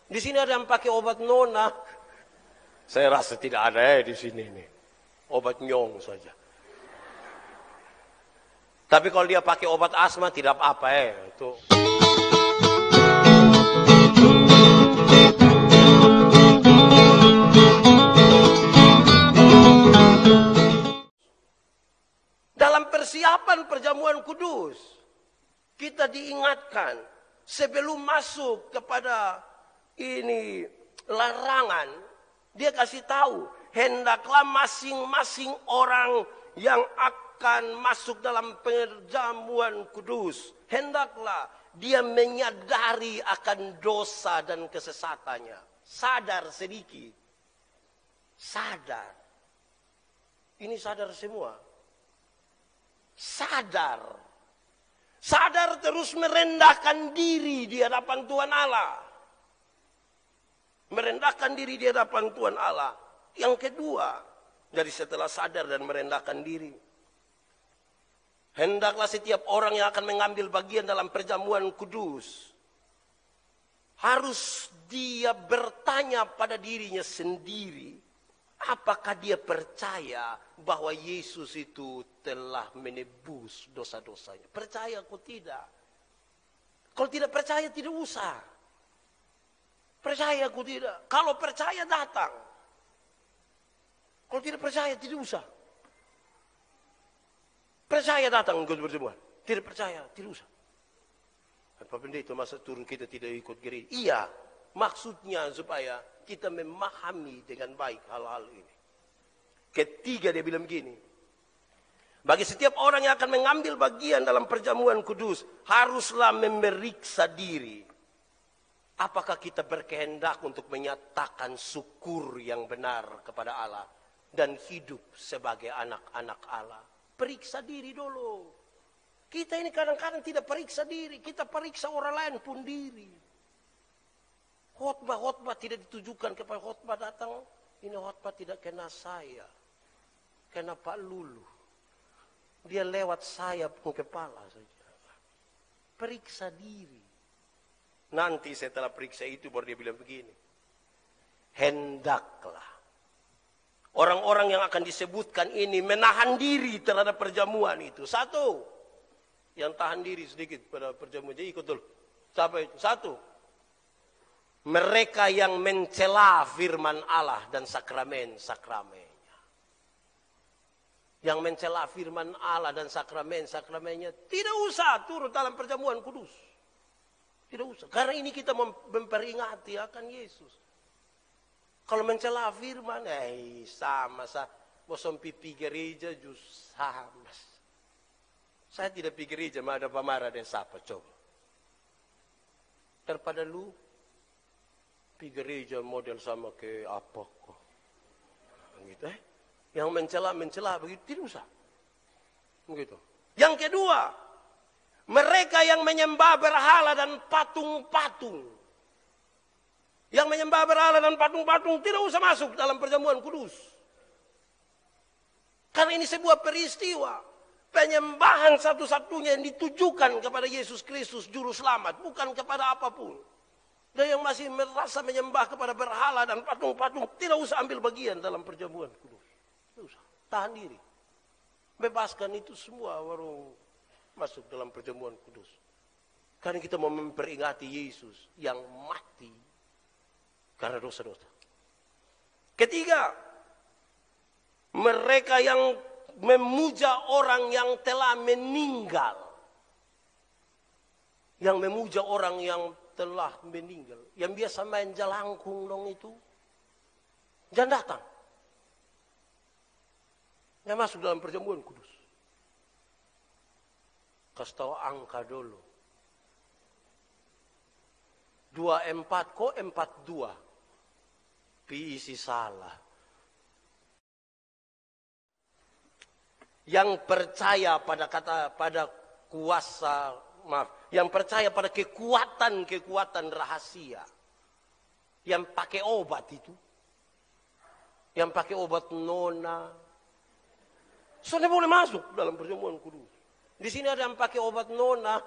Di sini ada yang pakai obat nona. Saya rasa tidak ada di sini nih. Obat nyong saja. Tapi kalau dia pakai obat asma tidak apa-apa itu. Dalam persiapan perjamuan kudus, kita diingatkan sebelum masuk kepada ini larangan, dia kasih tahu, hendaklah masing-masing orang yang akan masuk dalam perjamuan kudus, hendaklah dia menyadari akan dosa dan kesesatannya. Sadar sedikit. Sadar. Ini sadar semua. Sadar. Sadar terus merendahkan diri di hadapan Tuhan Allah. Merendahkan diri di hadapan Tuhan Allah. Yang kedua, dari setelah sadar dan merendahkan diri, hendaklah setiap orang yang akan mengambil bagian dalam perjamuan kudus, harus dia bertanya pada dirinya sendiri, apakah dia percaya bahwa Yesus itu telah menebus dosa-dosanya? Percaya atau tidak? Kalau tidak percaya tidak usah. Percaya atau tidak? Kalau percaya datang. Kalau tidak percaya tidak usah. Percaya datang ikut pertemuan. Tidak percaya tidak usah. Pak Pendeta masa turun kita tidak ikut gereja? Iya, maksudnya supaya kita memahami dengan baik hal-hal ini. Ketiga dia bilang begini, bagi setiap orang yang akan mengambil bagian dalam perjamuan kudus, haruslah memeriksa diri. Apakah kita berkehendak untuk menyatakan syukur yang benar kepada Allah dan hidup sebagai anak-anak Allah? Periksa diri dulu. Kita ini kadang-kadang tidak periksa diri, kita periksa orang lain pun diri. Khotbah tidak ditujukan kepada khotbah datang, ini khotbah tidak kena saya, kena Pak Lulu. Dia lewat saya pun kepala saja. Periksa diri. Nanti setelah periksa itu baru dia bilang begini. Hendaklah orang-orang yang akan disebutkan ini menahan diri terhadap perjamuan itu. Satu, yang tahan diri sedikit pada perjamuan. Jadi ikut dulu. Siapa itu? Satu, mereka yang mencela firman Allah dan sakramen-sakramennya. Yang mencela firman Allah dan sakramennya tidak usah turun dalam perjamuan kudus. Tidak usah. Karena ini kita memperingati akan Yesus. Kalau mencela firman, sama. Bosom pipi gereja just sama. Saya tidak pergi gereja, ada pamarah dan siapa coba. Daripada lu pergi gereja model sama ke apa kok. Gitu Yang mencela begitu tidak usah. Begitu. Yang kedua, mereka yang menyembah berhala dan patung-patung. Yang menyembah berhala dan patung-patung tidak usah masuk dalam perjamuan kudus. Karena ini sebuah peristiwa. Penyembahan satu-satunya yang ditujukan kepada Yesus Kristus Juru Selamat. Bukan kepada apapun. Dan yang masih merasa menyembah kepada berhala dan patung-patung tidak usah ambil bagian dalam perjamuan kudus. Tidak usah. Tahan diri. Bebaskan itu semua baru masuk dalam perjamuan kudus. Karena kita mau memperingati Yesus yang mati karena dosa-dosa. Ketiga, mereka yang memuja orang yang telah meninggal. Yang memuja orang yang telah meninggal. Yang biasa main jalangkung dong itu. Jangan datang. Yang masuk dalam perjamuan kudus. Kasih tahu angka dulu. 24 kok 42. Isi salah. Yang percaya pada kuasa, yang percaya pada kekuatan rahasia. Yang pakai obat itu. Yang pakai obat nona. Soalnya boleh masuk dalam perjamuan kudus. Di sini ada yang pakai obat nona.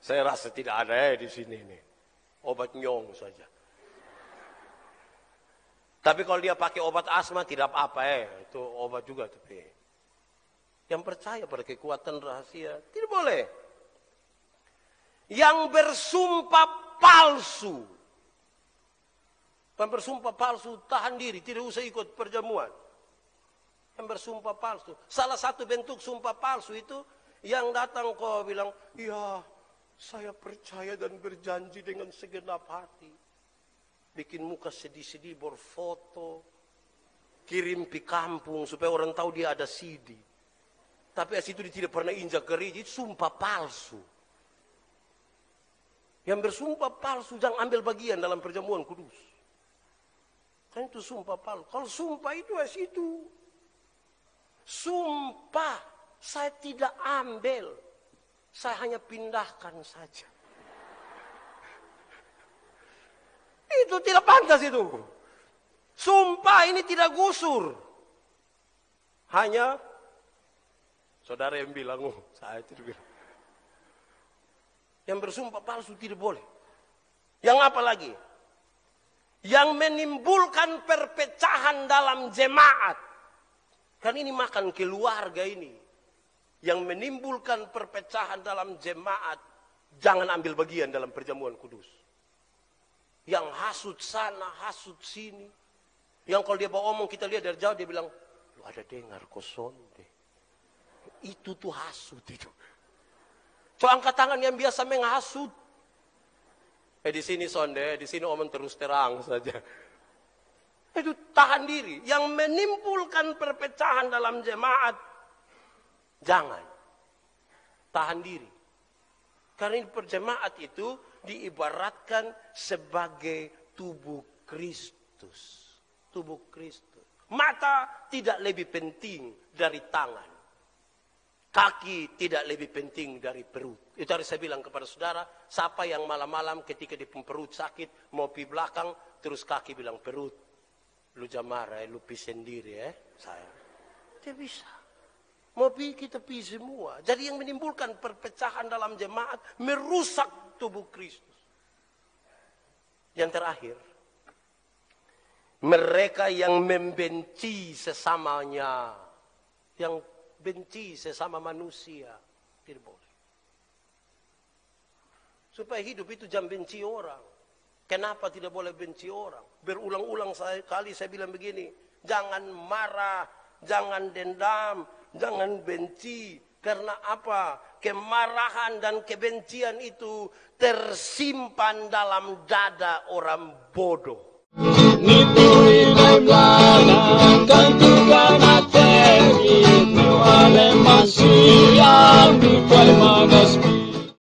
Saya rasa tidak ada di sini nih. Obat nyong saja. Tapi kalau dia pakai obat asma tidak apa-apa itu obat juga. Tapi yang percaya pada kekuatan rahasia tidak boleh. Yang bersumpah palsu. Yang bersumpah palsu tahan diri, tidak usah ikut perjamuan. Yang bersumpah palsu. Salah satu bentuk sumpah palsu itu yang datang kau bilang, ya saya percaya dan berjanji dengan segenap hati. Bikin muka sedih-sedih, berfoto, kirim di kampung supaya orang tahu dia ada CD. Tapi as itu dia tidak pernah injak gereja, itu sumpah palsu. Yang bersumpah palsu jangan ambil bagian dalam perjamuan kudus. Kan itu sumpah palsu. Kalau sumpah itu as itu. Sumpah saya tidak ambil, saya hanya pindahkan saja. Itu tidak pantas itu. Sumpah ini tidak gusur. Hanya saudara yang bilang, saya tidak bilang. Yang bersumpah palsu tidak boleh. Yang apa lagi? Yang menimbulkan perpecahan dalam jemaat. Kan ini makan keluarga ini. Yang menimbulkan perpecahan dalam jemaat. Jangan ambil bagian dalam perjamuan kudus. Yang hasut sana, hasut sini. Yang kalau dia bawa omong kita lihat dari jauh dia bilang, lu ada dengar kosong deh. Itu tuh hasut itu. Coba angkat tangan yang biasa menghasut. Di sini sonde, di sini omong terus terang saja. Itu tahan diri. Yang menimbulkan perpecahan dalam jemaat, jangan. Tahan diri. Karena perjemaat itu diibaratkan sebagai tubuh Kristus. Tubuh Kristus. Mata tidak lebih penting dari tangan. Kaki tidak lebih penting dari perut. Itu harus saya bilang kepada saudara, siapa yang malam-malam ketika di perut sakit, mau pi belakang, terus kaki bilang perut. Lu jamara, lu pi sendiri saya. Tidak bisa. Mau pi kita pi semua. Jadi yang menimbulkan perpecahan dalam jemaat, merusak tubuh Kristus. Yang terakhir, mereka yang membenci sesamanya, yang benci sesama manusia, tidak boleh. Supaya hidup itu jangan benci orang. Kenapa tidak boleh benci orang? Berulang-ulang kali saya bilang begini, jangan marah, jangan dendam, jangan benci. Karena apa? Kemarahan dan kebencian itu tersimpan dalam dada orang bodoh.